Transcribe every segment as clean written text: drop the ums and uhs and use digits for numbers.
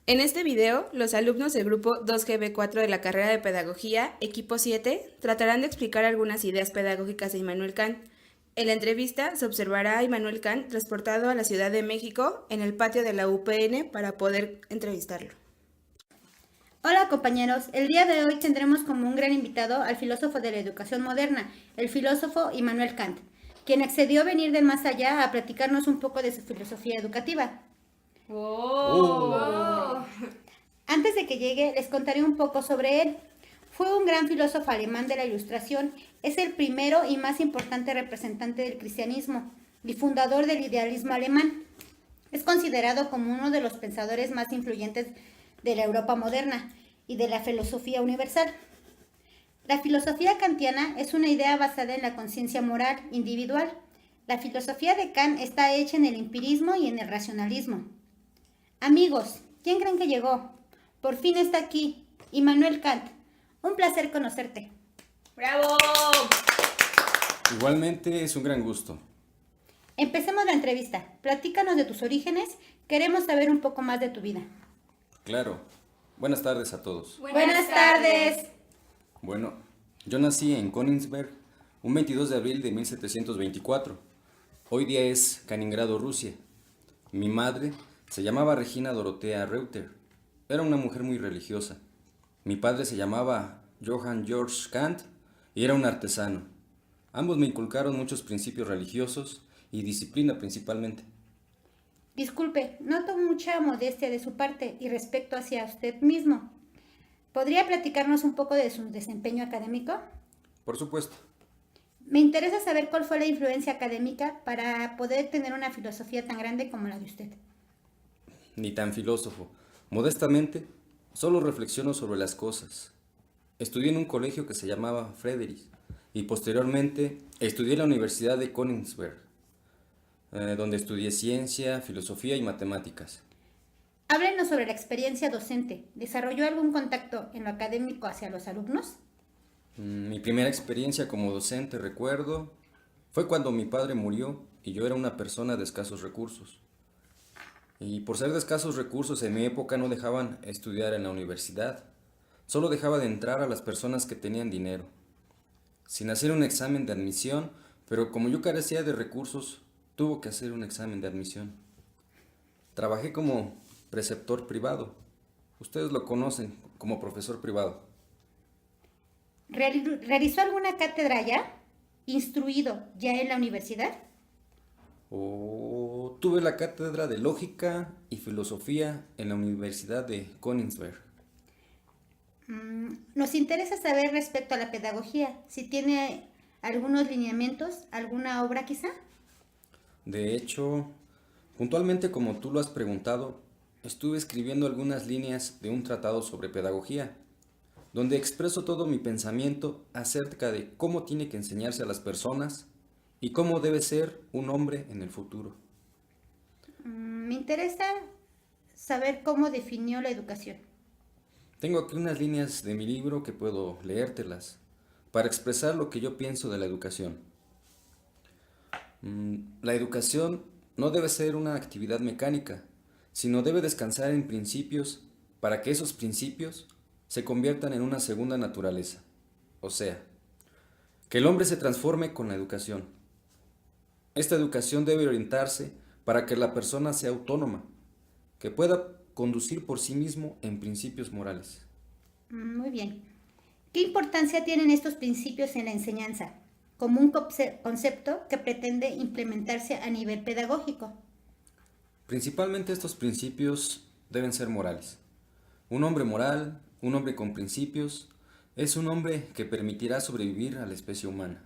En este video, los alumnos del grupo 2GB4 de la carrera de Pedagogía, equipo 7, tratarán de explicar algunas ideas pedagógicas de Immanuel Kant. En la entrevista se observará a Immanuel Kant transportado a la Ciudad de México en el patio de la UPN para poder entrevistarlo. Hola compañeros, el día de hoy tendremos como un gran invitado al filósofo de la educación moderna, el filósofo Immanuel Kant, quien accedió a venir del más allá a platicarnos un poco de su filosofía educativa. Antes de que llegue, les contaré un poco sobre él. Fue un gran filósofo alemán de la Ilustración, es el primero y más importante representante del cristianismo y fundador del idealismo alemán. Es considerado como uno de los pensadores más influyentes de la Europa moderna y de la filosofía universal. La filosofía kantiana es una idea basada en la conciencia moral individual. La filosofía de Kant está hecha en el empirismo y en el racionalismo. Amigos, ¿quién creen que llegó? Por fin está aquí, Immanuel Kant. Un placer conocerte. ¡Bravo! Igualmente es un gran gusto. Empecemos la entrevista. Platícanos de tus orígenes. Queremos saber un poco más de tu vida. Claro. Buenas tardes a todos. Buenas tardes. Bueno, yo nací en Königsberg un 22 de abril de 1724. Hoy día es Kaliningrado, Rusia. Mi madre se llamaba Regina Dorothea Reuter. Era una mujer muy religiosa. Mi padre se llamaba Johann Georg Kant y era un artesano. Ambos me inculcaron muchos principios religiosos y disciplina principalmente. Disculpe, noto mucha modestia de su parte y respeto hacia usted mismo. ¿Podría platicarnos un poco de su desempeño académico? Por supuesto. Me interesa saber cuál fue la influencia académica para poder tener una filosofía tan grande como la de usted. Ni tan filósofo. Modestamente, solo reflexiono sobre las cosas. Estudié en un colegio que se llamaba Friedrich y posteriormente estudié en la Universidad de Königsberg, donde estudié ciencia, filosofía y matemáticas. Háblenos sobre la experiencia docente. ¿Desarrolló algún contacto en lo académico hacia los alumnos? Mi primera experiencia como docente, recuerdo, fue cuando mi padre murió y yo era una persona de escasos recursos. Y por ser de escasos recursos en mi época no dejaban estudiar en la universidad. Solo dejaba de entrar a las personas que tenían dinero, sin hacer un examen de admisión, pero como yo carecía de recursos, tuvo que hacer un examen de admisión. Trabajé como preceptor privado. Ustedes lo conocen como profesor privado. ¿Realizó alguna cátedra ya? ¿Instruido ya en la universidad? Tuve la cátedra de Lógica y Filosofía en la Universidad de Königsberg. Nos interesa saber respecto a la pedagogía, si tiene algunos lineamientos, alguna obra quizá. De hecho, puntualmente como tú lo has preguntado, estuve escribiendo algunas líneas de un tratado sobre pedagogía, donde expreso todo mi pensamiento acerca de cómo tiene que enseñarse a las personas y cómo debe ser un hombre en el futuro. Me interesa saber cómo definió la educación. Tengo aquí unas líneas de mi libro que puedo leértelas para expresar lo que yo pienso de la educación. La educación no debe ser una actividad mecánica, sino debe descansar en principios para que esos principios se conviertan en una segunda naturaleza. O sea, que el hombre se transforme con la educación. Esta educación debe orientarse para que la persona sea autónoma, que pueda conducir por sí mismo en principios morales. Muy bien. ¿Qué importancia tienen estos principios en la enseñanza, como un concepto que pretende implementarse a nivel pedagógico? Principalmente estos principios deben ser morales. Un hombre moral, un hombre con principios, es un hombre que permitirá sobrevivir a la especie humana.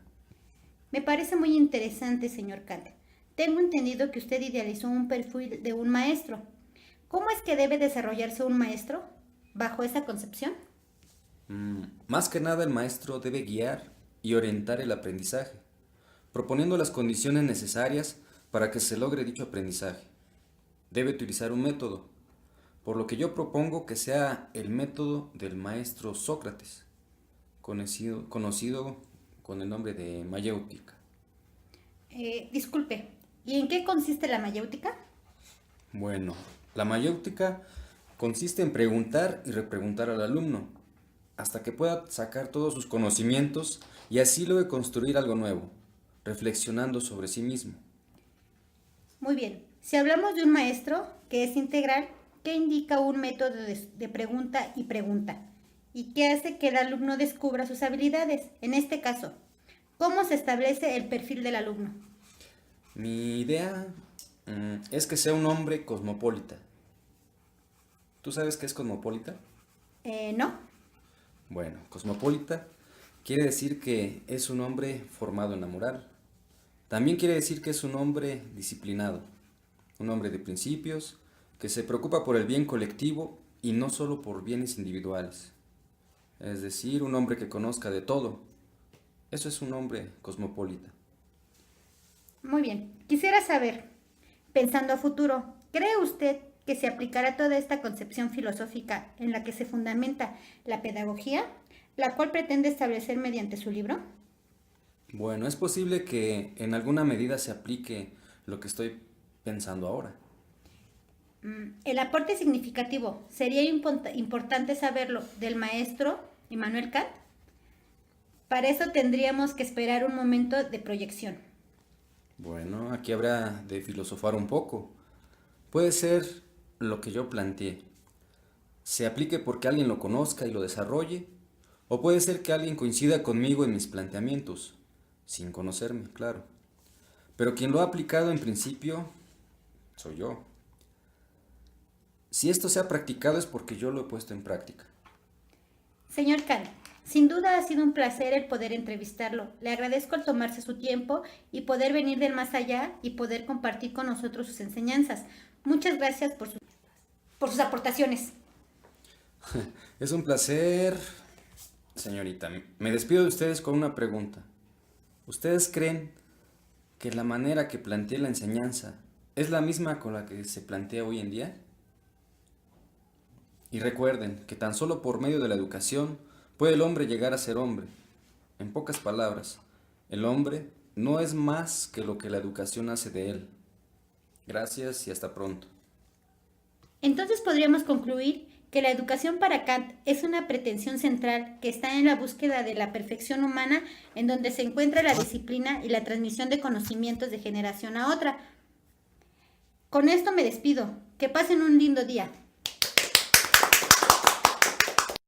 Me parece muy interesante, señor Kant. Tengo entendido que usted idealizó un perfil de un maestro. ¿Cómo es que debe desarrollarse un maestro bajo esa concepción? Más que nada el maestro debe guiar y orientar el aprendizaje, proponiendo las condiciones necesarias para que se logre dicho aprendizaje. Debe utilizar un método, por lo que yo propongo que sea el método del maestro Sócrates, conocido con el nombre de mayéutica. Disculpe, ¿y en qué consiste la mayéutica? Bueno, la mayéutica Consiste en preguntar y repreguntar al alumno, hasta que pueda sacar todos sus conocimientos y así luego construir algo nuevo, reflexionando sobre sí mismo. Muy bien. Si hablamos de un maestro que es integral, ¿qué indica un método de pregunta y pregunta? ¿Y qué hace que el alumno descubra sus habilidades? En este caso, ¿cómo se establece el perfil del alumno? Mi idea es que sea un hombre cosmopolita. ¿Tú sabes qué es cosmopolita? No. Bueno, cosmopolita quiere decir que es un hombre formado en la moral. También quiere decir que es un hombre disciplinado, un hombre de principios, que se preocupa por el bien colectivo y no solo por bienes individuales. Es decir, un hombre que conozca de todo. Eso es un hombre cosmopolita. Muy bien. Quisiera saber, pensando a futuro, ¿cree usted que se aplicará toda esta concepción filosófica en la que se fundamenta la pedagogía, la cual pretende establecer mediante su libro? Bueno, es posible que en alguna medida se aplique lo que estoy pensando ahora. El aporte significativo, ¿sería importante saberlo del maestro Immanuel Kant? Para eso tendríamos que esperar un momento de proyección. Bueno, aquí habrá de filosofar un poco. Puede ser lo que yo planteé. Se aplique porque alguien lo conozca y lo desarrolle, o puede ser que alguien coincida conmigo en mis planteamientos, sin conocerme, claro. Pero quien lo ha aplicado en principio, soy yo. Si esto se ha practicado es porque yo lo he puesto en práctica. Señor Kant, sin duda ha sido un placer el poder entrevistarlo. Le agradezco el tomarse su tiempo y poder venir del más allá y poder compartir con nosotros sus enseñanzas. Muchas gracias por sus aportaciones. Es un placer, señorita. Me despido de ustedes con una pregunta. ¿Ustedes creen que la manera que planteé la enseñanza es la misma con la que se plantea hoy en día? Y recuerden que tan solo por medio de la educación puede el hombre llegar a ser hombre. En pocas palabras, el hombre no es más que lo que la educación hace de él. Gracias y hasta pronto. Entonces podríamos concluir que la educación para Kant es una pretensión central que está en la búsqueda de la perfección humana, en donde se encuentra la disciplina y la transmisión de conocimientos de generación a otra. Con esto me despido. Que pasen un lindo día.